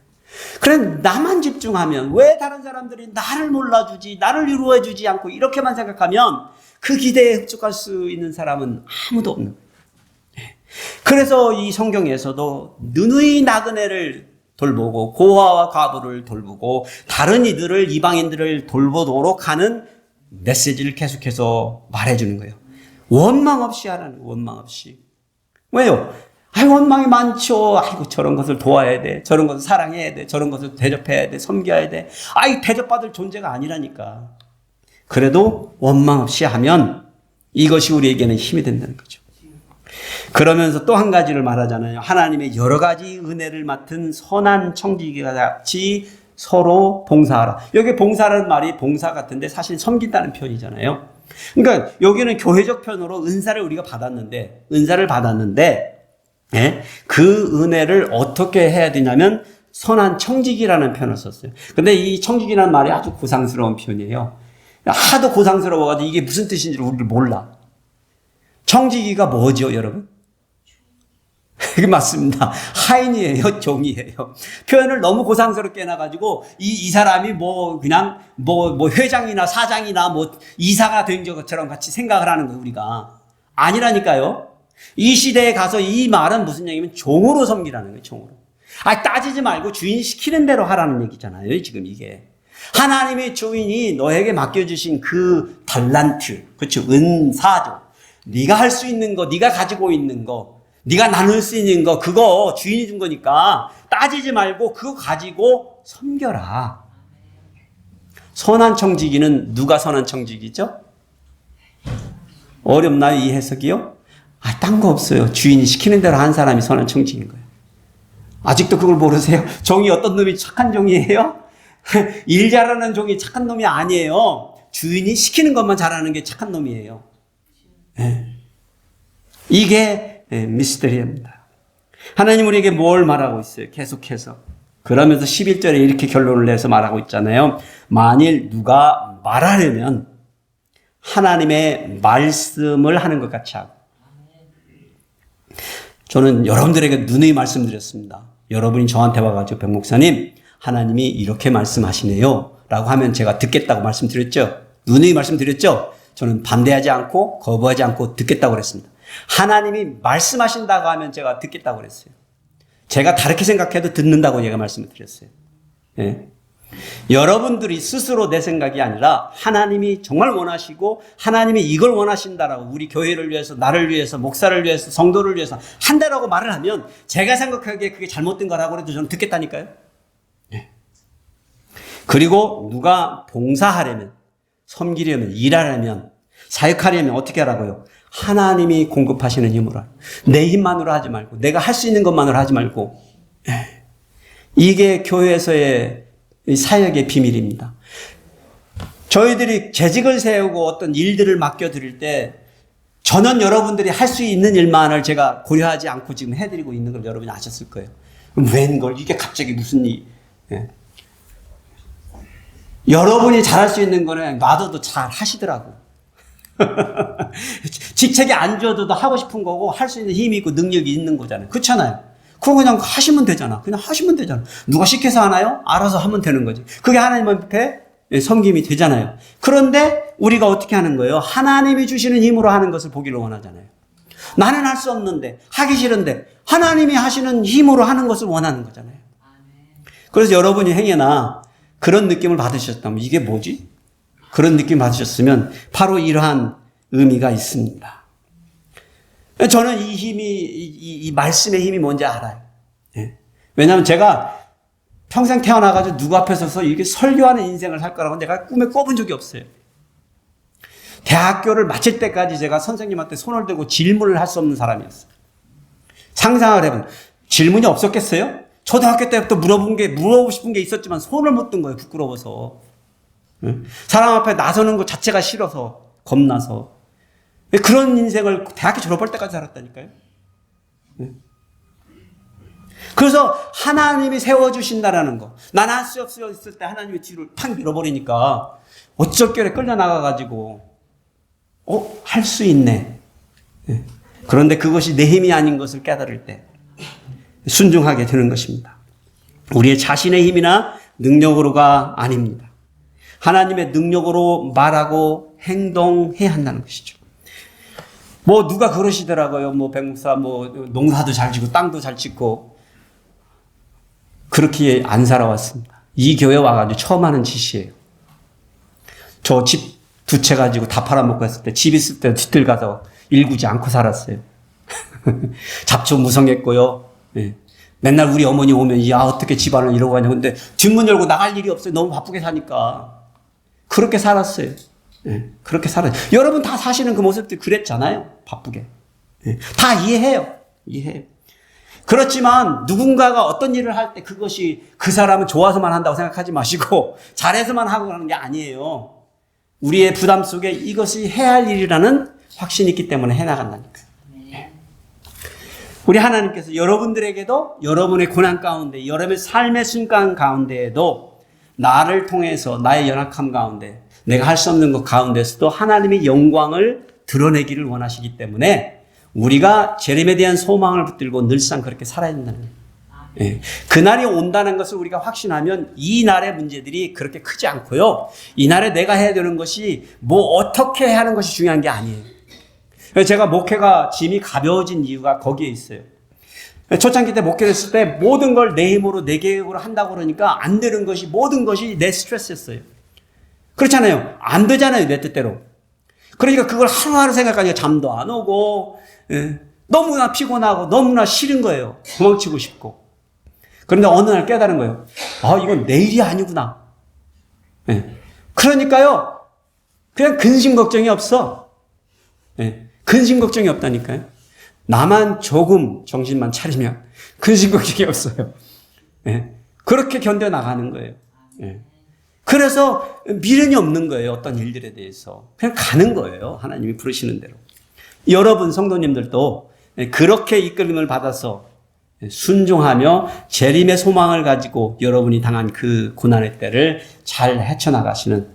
그래 나만 집중하면 왜 다른 사람들이 나를 몰라주지, 나를 위로해주지 않고 이렇게만 생각하면 그 기대에 흡족할 수 있는 사람은 아무도 없는 거예요. 그래서 이 성경에서도 누누이 나그네를 돌보고 고아와 과부를 돌보고 다른 이들을 이방인들을 돌보도록 하는 메시지를 계속해서 말해주는 거예요. 원망 없이 하라는 거예요. 원망 없이. 왜요? 원망이 많죠. 저런 것을 도와야 돼. 저런 것을 사랑해야 돼. 저런 것을 대접해야 돼. 섬겨야 돼. 대접받을 존재가 아니라니까. 그래도 원망 없이 하면 이것이 우리에게는 힘이 된다는 거죠. 그러면서 또 한 가지를 말하잖아요. 하나님의 여러 가지 은혜를 맡은 선한 청지기가 같이 서로 봉사하라. 여기 봉사라는 말이 봉사 같은데 사실 섬긴다는 표현이잖아요. 그러니까 여기는 교회적 표현으로 은사를 우리가 받았는데 그 은혜를 어떻게 해야 되냐면 선한 청지기라는 표현을 썼어요. 근데 이 청지기라는 말이 아주 고상스러운 표현이에요. 하도 고상스러워가지고 이게 무슨 뜻인지 우리를 몰라. 청지기가 뭐죠, 여러분? 맞습니다. 하인이에요, 종이에요. 표현을 너무 고상스럽게 해놔가지고 이 사람이 그냥 회장이나 사장이나 이사가 된 것처럼 같이 생각을 하는 거예요, 우리가. 아니라니까요. 이 시대에 가서 이 말은 무슨 얘기냐면 종으로 섬기라는 거예요, 종으로. 따지지 말고 주인 시키는 대로 하라는 얘기잖아요, 지금 이게. 하나님의 주인이 너에게 맡겨주신 그 달란트, 그렇죠, 은사죠. 네가 할 수 있는 거, 네가 가지고 있는 거, 네가 나눌 수 있는 거, 그거 주인이 준 거니까 따지지 말고 그거 가지고 섬겨라. 선한 청지기는 누가 선한 청지기죠? 어렵나요, 이 해석이요? 딴 거 없어요. 주인이 시키는 대로 한 사람이 선한 청지인 거예요. 아직도 그걸 모르세요? 종이 어떤 놈이 착한 종이에요? 일 잘하는 종이 착한 놈이 아니에요. 주인이 시키는 것만 잘하는 게 착한 놈이에요. 이게 미스터리입니다. 하나님 우리에게 뭘 말하고 있어요? 계속해서. 그러면서 11절에 이렇게 결론을 내서 말하고 있잖아요. 만일 누가 말하려면 하나님의 말씀을 하는 것 같이 하고. 저는 여러분들에게 누누이 말씀드렸습니다. 여러분이 저한테 와가지고 백 목사님 하나님이 이렇게 말씀하시네요 라고 하면 제가 듣겠다고 말씀드렸죠. 누누이 말씀드렸죠. 저는 반대하지 않고 거부하지 않고 듣겠다고 그랬습니다. 하나님이 말씀하신다고 하면 제가 듣겠다고 그랬어요. 제가 다르게 생각해도 듣는다고 제가 말씀을 드렸어요. 예. 여러분들이 스스로 내 생각이 아니라 하나님이 정말 원하시고 하나님이 이걸 원하신다라고 우리 교회를 위해서 나를 위해서 목사를 위해서 성도를 위해서 한다라고 말을 하면 제가 생각하기에 그게 잘못된 거라고 해도 저는 듣겠다니까요. 네. 그리고 누가 봉사하려면 섬기려면 일하려면 사역하려면 어떻게 하라고요? 하나님이 공급하시는 힘으로 내 힘만으로 하지 말고 내가 할 수 있는 것만으로 하지 말고 이게 교회에서의 사역의 비밀입니다. 저희들이 재직을 세우고 어떤 일들을 맡겨드릴 때 저는 여러분들이 할 수 있는 일만을 제가 고려하지 않고 지금 해드리고 있는 걸 여러분이 아셨을 거예요. 그럼 웬걸 이게 갑자기 무슨 일? 예. 여러분이 잘할 수 있는 거는 놔둬도 잘 하시더라고. 직책이 안 줘도 하고 싶은 거고 할 수 있는 힘이 있고 능력이 있는 거잖아요. 그렇잖아요. 그거 그냥 하시면 되잖아. 그냥 하시면 되잖아. 누가 시켜서 하나요? 알아서 하면 되는 거지. 그게 하나님 앞에 섬김이 되잖아요. 그런데 우리가 어떻게 하는 거예요? 하나님이 주시는 힘으로 하는 것을 보기를 원하잖아요. 나는 할 수 없는데 하기 싫은데 하나님이 하시는 힘으로 하는 것을 원하는 거잖아요. 그래서 여러분이 행여나 그런 느낌을 받으셨다면 이게 뭐지? 그런 느낌 받으셨으면 바로 이러한 의미가 있습니다. 저는 이 힘이, 이 말씀의 힘이 뭔지 알아요. 예. 왜냐하면 제가 평생 태어나가지고 누구 앞에 서서 이렇게 설교하는 인생을 살 거라고 내가 꿈에 꿔본 적이 없어요. 대학교를 마칠 때까지 제가 선생님한테 손을 들고 질문을 할 수 없는 사람이었어요. 상상을 해보면 질문이 없었겠어요? 초등학교 때부터 물어보고 싶은 게 있었지만 손을 못 든 거예요. 부끄러워서. 사람 앞에 나서는 것 자체가 싫어서, 겁나서. 그런 인생을 대학교 졸업할 때까지 살았다니까요. 그래서 하나님이 세워주신다라는 거. 난 할 수 없을 때 하나님의 뒤를 팍 밀어버리니까 어쩔결에 끌려나가가지고 할 수 있네. 그런데 그것이 내 힘이 아닌 것을 깨달을 때 순종하게 되는 것입니다. 우리의 자신의 힘이나 능력으로가 아닙니다. 하나님의 능력으로 말하고 행동해야 한다는 것이죠. 누가 그러시더라고요. 백목사, 농사도 잘 짓고, 땅도 잘 짓고. 그렇게 안 살아왔습니다. 이 교회 와가지고 처음 하는 짓이에요. 저 집 두 채 가지고 다 팔아먹고 했을 때, 집 있을 때 뒤뜰 가서 일구지 않고 살았어요. 잡초 무성했고요. 예. 맨날 우리 어머니 오면, 어떻게 집안을 이러고 가냐. 근데 뒷문 열고 나갈 일이 없어요. 너무 바쁘게 사니까. 그렇게 살았어요. 예, 그렇게 살아요. 여러분 다 사시는 그 모습들 그랬잖아요. 바쁘게. 예, 다 이해해요. 그렇지만 누군가가 어떤 일을 할 때 그것이 그 사람은 좋아서만 한다고 생각하지 마시고 잘해서만 하고 그러는 게 아니에요. 우리의 부담 속에 이것이 해야 할 일이라는 확신이 있기 때문에 해나간다니까요. 예. 우리 하나님께서 여러분들에게도 여러분의 고난 가운데 여러분의 삶의 순간 가운데에도 나를 통해서 나의 연약함 가운데 내가 할 수 없는 것 가운데서도 하나님의 영광을 드러내기를 원하시기 때문에 우리가 재림에 대한 소망을 붙들고 늘상 그렇게 살아야 된다는 거예요. 예. 그날이 온다는 것을 우리가 확신하면 이 날의 문제들이 그렇게 크지 않고요. 이 날에 내가 해야 되는 것이 어떻게 해야 하는 것이 중요한 게 아니에요. 제가 목회가 짐이 가벼워진 이유가 거기에 있어요. 초창기 때 목회를 했을 때 모든 걸 내 힘으로 내 계획으로 한다고 그러니까 안 되는 것이 모든 것이 내 스트레스였어요. 그렇잖아요. 안 되잖아요. 내 뜻대로. 그러니까 그걸 하루하루 생각하니까 잠도 안 오고 너무나 피곤하고 너무나 싫은 거예요. 도망치고 싶고. 그런데 어느 날 깨달은 거예요. 이건 내 일이 아니구나. 그러니까요. 그냥 근심 걱정이 없어. 근심 걱정이 없다니까요. 나만 조금 정신만 차리면 근심 걱정이 없어요. 예. 그렇게 견뎌나가는 거예요. 예. 그래서 미련이 없는 거예요. 어떤 일들에 대해서. 그냥 가는 거예요. 하나님이 부르시는 대로. 여러분 성도님들도 그렇게 이끌림을 받아서 순종하며 재림의 소망을 가지고 여러분이 당한 그 고난의 때를 잘 헤쳐나가시는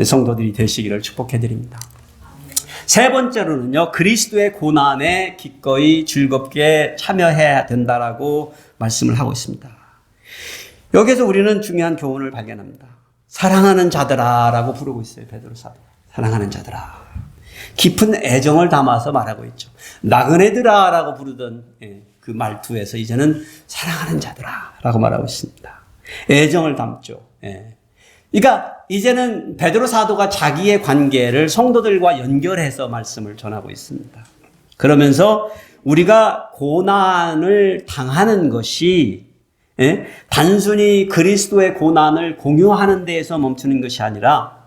성도들이 되시기를 축복해드립니다. 세 번째로는요, 그리스도의 고난에 기꺼이 즐겁게 참여해야 된다라고 말씀을 하고 있습니다. 여기서 우리는 중요한 교훈을 발견합니다. 사랑하는 자들아라고 부르고 있어요. 베드로 사도. 사랑하는 자들아. 깊은 애정을 담아서 말하고 있죠. 나그네들아라고 부르던 그 말투에서 이제는 사랑하는 자들아라고 말하고 있습니다. 애정을 담죠. 그러니까 이제는 베드로 사도가 자기의 관계를 성도들과 연결해서 말씀을 전하고 있습니다. 그러면서 우리가 고난을 당하는 것이 단순히 그리스도의 고난을 공유하는 데에서 멈추는 것이 아니라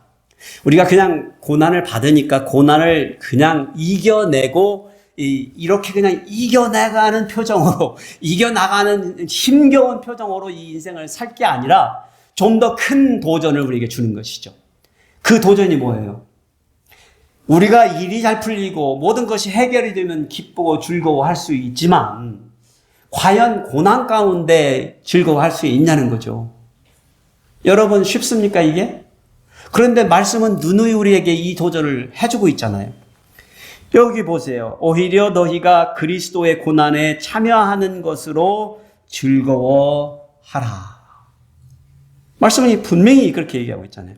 우리가 그냥 고난을 받으니까 고난을 그냥 이겨내고 이렇게 그냥 이겨나가는 표정으로 이겨나가는 힘겨운 표정으로 이 인생을 살 게 아니라 좀 더 큰 도전을 우리에게 주는 것이죠. 그 도전이 뭐예요? 우리가 일이 잘 풀리고 모든 것이 해결이 되면 기쁘고 즐거워할 수 있지만 과연 고난 가운데 즐거워할 수 있냐는 거죠. 여러분 쉽습니까 이게? 그런데 말씀은 누누이 우리에게 이 도전을 해주고 있잖아요. 여기 보세요. 오히려 너희가 그리스도의 고난에 참여하는 것으로 즐거워하라. 말씀은 분명히 그렇게 얘기하고 있잖아요.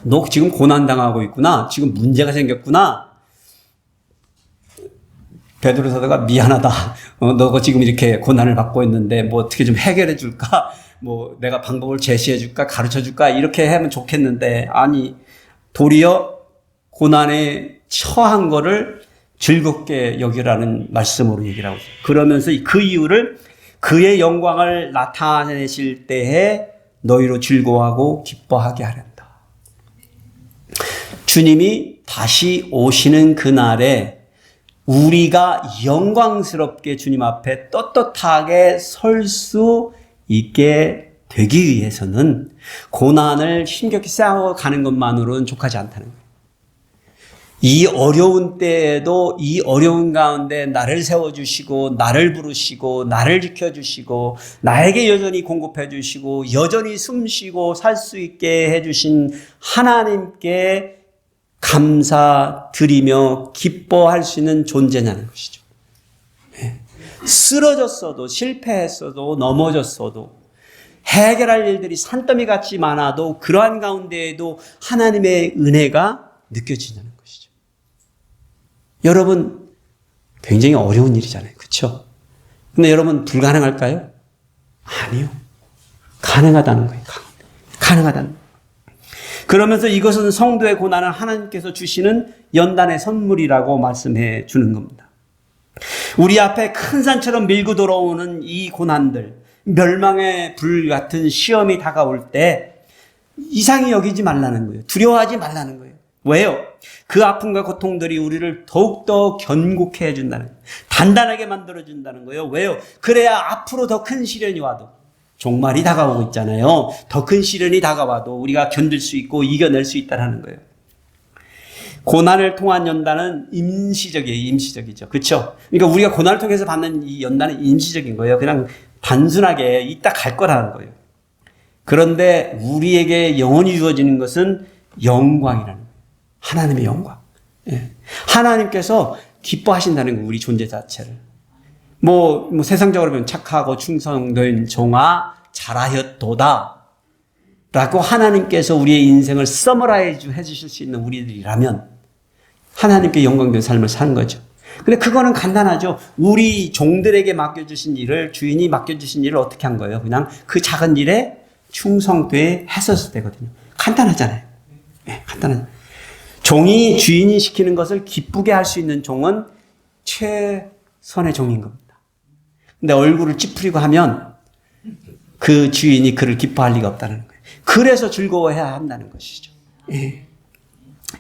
너 지금 고난당하고 있구나. 지금 문제가 생겼구나. 베드로 사도가 미안하다. 너가 지금 이렇게 고난을 받고 있는데 뭐 어떻게 좀 해결해 줄까? 뭐 내가 방법을 제시해 줄까? 가르쳐 줄까? 이렇게 하면 좋겠는데 아니 도리어 고난에 처한 거를 즐겁게 여기라는 말씀으로 얘기를 하고 있어요. 그러면서 그 이유를 그의 영광을 나타내실 때에 너희로 즐거워하고 기뻐하게 하련다. 주님이 다시 오시는 그날에 우리가 영광스럽게 주님 앞에 떳떳하게 설 수 있게 되기 위해서는 고난을 힘겹게 싸워가는 것만으로는 족하지 않다는 거예요. 이 어려운 때에도 이 어려운 가운데 나를 세워주시고 나를 부르시고 나를 지켜주시고 나에게 여전히 공급해 주시고 여전히 숨쉬고 살 수 있게 해주신 하나님께 감사드리며 기뻐할 수 있는 존재냐는 것이죠. 쓰러졌어도 실패했어도 넘어졌어도 해결할 일들이 산더미 같이 많아도 그러한 가운데에도 하나님의 은혜가 느껴지냐는 것이죠. 여러분 굉장히 어려운 일이잖아요. 그렇죠? 근데 여러분 불가능할까요? 아니요. 가능하다는 거예요. 가능하다는 거예요. 그러면서 이것은 성도의 고난을 하나님께서 주시는 연단의 선물이라고 말씀해 주는 겁니다. 우리 앞에 큰 산처럼 밀고 돌아오는 이 고난들, 멸망의 불 같은 시험이 다가올 때 이상히 여기지 말라는 거예요. 두려워하지 말라는 거예요. 왜요? 그 아픔과 고통들이 우리를 더욱더 견고케 해준다는 거예요. 단단하게 만들어준다는 거예요. 왜요? 그래야 앞으로 더 큰 시련이 와도 종말이 다가오고 있잖아요. 더 큰 시련이 다가와도 우리가 견딜 수 있고 이겨낼 수 있다는 거예요. 고난을 통한 연단은 임시적이에요. 임시적이죠. 그렇죠? 그러니까 우리가 고난을 통해서 받는 이 연단은 임시적인 거예요. 그냥 단순하게 이따 갈 거라는 거예요. 그런데 우리에게 영원히 주어지는 것은 영광이라는 거예요. 하나님의 영광. 예. 하나님께서 기뻐하신다는 거예요. 우리 존재 자체를. 뭐 세상적으로 보면 착하고 충성된 종아 잘하였도다 라고 하나님께서 우리의 인생을 서머라이즈 해주실 수 있는 우리들이라면 하나님께 영광된 삶을 사는 거죠. 근데 그거는 간단하죠. 우리 종들에게 맡겨주신 일을, 주인이 맡겨주신 일을 어떻게 한 거예요? 그냥 그 작은 일에 충성되게 했었을 때거든요. 간단하잖아요. 네, 간단하죠. 종이 주인이 시키는 것을 기쁘게 할 수 있는 종은 최선의 종인 겁니다. 근데 얼굴을 찌푸리고 하면 그 주인이 그를 기뻐할 리가 없다는 거예요. 그래서 즐거워해야 한다는 것이죠. 예.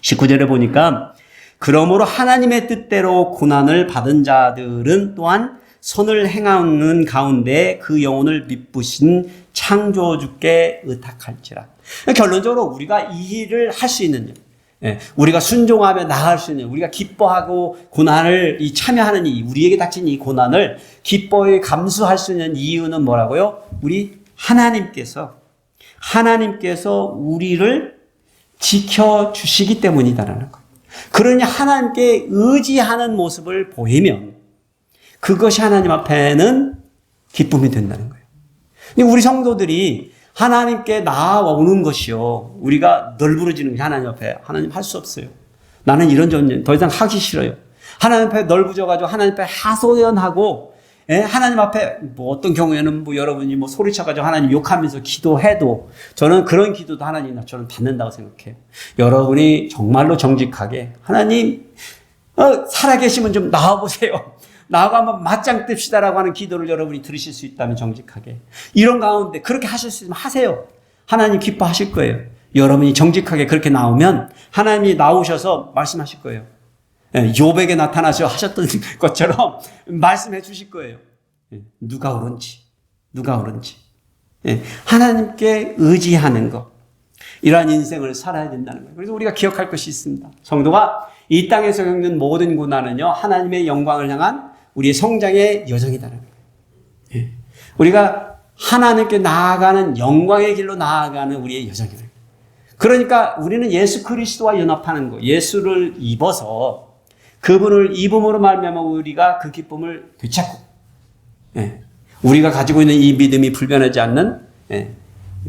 19절에 보니까 그러므로 하나님의 뜻대로 고난을 받은 자들은 또한 선을 행하는 가운데 그 영혼을 미쁘신 창조주께 의탁할지라. 결론적으로 우리가 이 일을 할 수 있는 일, 우리가 순종하며 나아갈 수 있는, 우리가 기뻐하고 고난을 참여하는 우리에게 닥친 이 고난을 기뻐히 감수할 수 있는 이유는 뭐라고요? 우리 하나님께서 우리를 지켜주시기 때문이다라는 거예요. 그러니 하나님께 의지하는 모습을 보이면 그것이 하나님 앞에는 기쁨이 된다는 거예요. 우리 성도들이 하나님께 나아오는 것이요, 우리가 널브러지는 게 하나님 앞에, 하나님 할 수 없어요. 나는 이런 존재 더 이상 하기 싫어요. 하나님 앞에 널브러져가지고 하나님 앞에 하소연하고, 하나님 앞에 어떤 경우에는 여러분이 소리쳐가지고 하나님 욕하면서 기도해도 저는 그런 기도도 하나님 저는 받는다고 생각해요. 여러분이 정말로 정직하게 하나님 살아계시면 좀 나와보세요. 나하고 한번 맞짱 뜹시다라고 하는 기도를 여러분이 들으실 수 있다면 정직하게. 이런 가운데 그렇게 하실 수 있으면 하세요. 하나님 기뻐하실 거예요. 여러분이 정직하게 그렇게 나오면 하나님이 나오셔서 말씀하실 거예요. 욥에게 나타나셔 하셨던 것처럼 말씀해 주실 거예요. 누가 옳은지. 하나님께 의지하는 것. 이러한 인생을 살아야 된다는 거예요. 그래서 우리가 기억할 것이 있습니다. 성도가 이 땅에서 겪는 모든 고난은요, 하나님의 영광을 향한 우리의 성장의 여정이다라는 거예요. 우리가 하나님께 나아가는 영광의 길로 나아가는 우리의 여정이에요. 그러니까 우리는 예수 그리스도와 연합하는 거, 예수를 입어서 그분을 입음으로 말미암아 우리가 그 기쁨을 되찾고, 우리가 가지고 있는 이 믿음이 불변하지 않는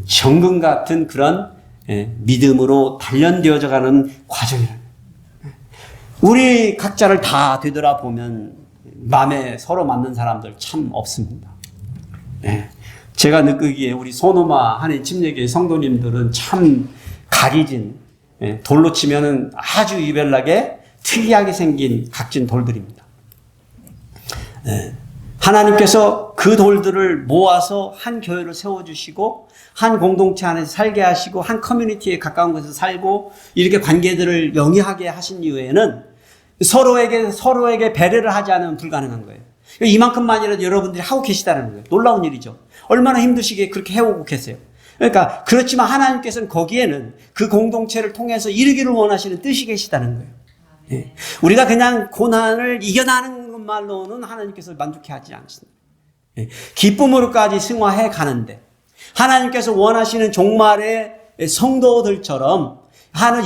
정금 같은 그런 믿음으로 단련되어져 가는 과정이라는 거예요. 우리 각자를 다 되돌아보면 마음에 서로 맞는 사람들 참 없습니다. 제가 느끼기에 우리 소노마 한인 침례교회 성도님들은 참 각이진, 돌로 치면은 아주 유별나게 특이하게 생긴 각진 돌들입니다. 하나님께서 그 돌들을 모아서 한 교회를 세워주시고 한 공동체 안에서 살게 하시고 한 커뮤니티에 가까운 곳에서 살고 이렇게 관계들을 영위하게 하신 이유에는 서로에게 배려를 하지 않으면 불가능한 거예요. 이만큼만이라도 여러분들이 하고 계시다는 거예요. 놀라운 일이죠. 얼마나 힘드시게 그렇게 해오고 계세요. 그러니까 그렇지만 하나님께서는 거기에는 그 공동체를 통해서 이루기를 원하시는 뜻이 계시다는 거예요. 우리가 그냥 고난을 이겨나는 것만으로는 하나님께서 만족해 하지 않습니다. 기쁨으로까지 승화해 가는데 하나님께서 원하시는 종말의 성도들처럼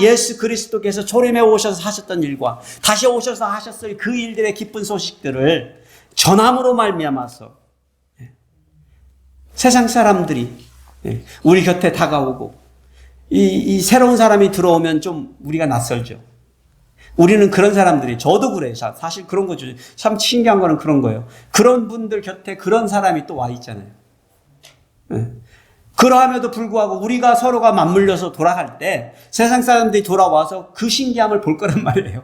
예수 그리스도께서 초림에 오셔서 하셨던 일과 다시 오셔서 하셨을 그 일들의 기쁜 소식들을 전함으로 말미암아서 세상 사람들이 우리 곁에 다가오고 이 새로운 사람이 들어오면 좀 우리가 낯설죠. 우리는 그런 사람들이, 저도 그래요. 사실 그런 거죠. 참 신기한 거는 그런 거예요. 그런 분들 곁에 그런 사람이 또 와 있잖아요. 그러함에도 불구하고 우리가 서로가 맞물려서 돌아갈 때 세상 사람들이 돌아와서 그 신기함을 볼 거란 말이에요.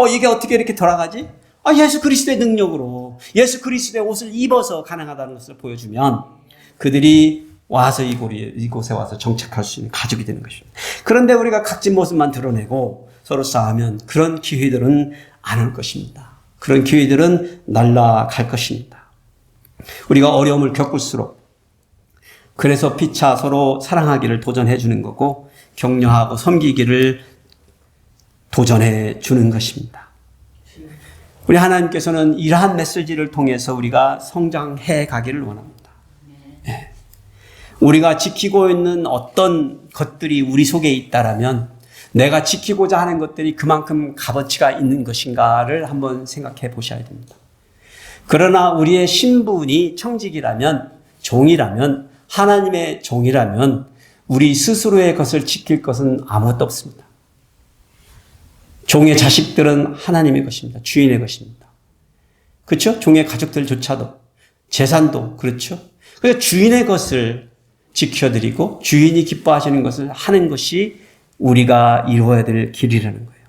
이게 어떻게 이렇게 돌아가지? 예수 그리스도의 능력으로 예수 그리스도의 옷을 입어서 가능하다는 것을 보여주면 그들이 와서 이곳에 와서 정착할 수 있는 가족이 되는 것입니다. 그런데 우리가 각진 모습만 드러내고 서로 싸우면 그런 기회들은 안 올 것입니다. 그런 기회들은 날아갈 것입니다. 우리가 어려움을 겪을수록 그래서 피차 서로 사랑하기를 도전해 주는 거고 격려하고 섬기기를 도전해 주는 것입니다. 우리 하나님께서는 이러한 메시지를 통해서 우리가 성장해 가기를 원합니다. 우리가 지키고 있는 어떤 것들이 우리 속에 있다라면 내가 지키고자 하는 것들이 그만큼 값어치가 있는 것인가를 한번 생각해 보셔야 됩니다. 그러나 우리의 신분이 청직이라면, 종이라면, 하나님의 종이라면 우리 스스로의 것을 지킬 것은 아무것도 없습니다. 종의 자식들은 하나님의 것입니다. 주인의 것입니다. 그렇죠? 종의 가족들조차도, 재산도 그렇죠? 그래서 주인의 것을 지켜드리고 주인이 기뻐하시는 것을 하는 것이 우리가 이루어야 될 길이라는 거예요.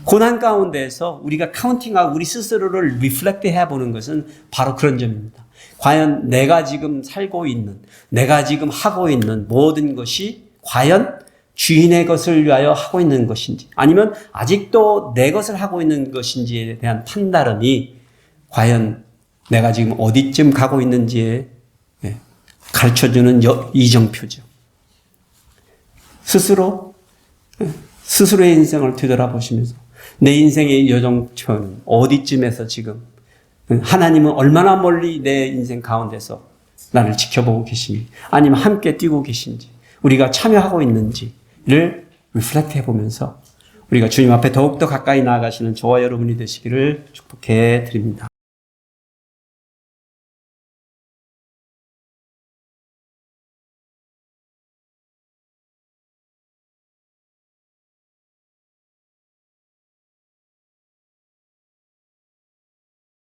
고난 가운데에서 우리가 카운팅하고 우리 스스로를 리플렉트 해보는 것은 바로 그런 점입니다. 과연 내가 지금 살고 있는, 내가 지금 하고 있는 모든 것이 과연 주인의 것을 위하여 하고 있는 것인지 아니면 아직도 내 것을 하고 있는 것인지에 대한 판단이 과연 내가 지금 어디쯤 가고 있는지에 가르쳐주는 이정표죠. 스스로의 인생을 되돌아보시면서 내 인생의 여정표는 어디쯤에서 지금 하나님은 얼마나 멀리 내 인생 가운데서 나를 지켜보고 계신지 아니면 함께 뛰고 계신지 우리가 참여하고 있는지를 리플렉트 해보면서 우리가 주님 앞에 더욱더 가까이 나아가시는 저와 여러분이 되시기를 축복해 드립니다.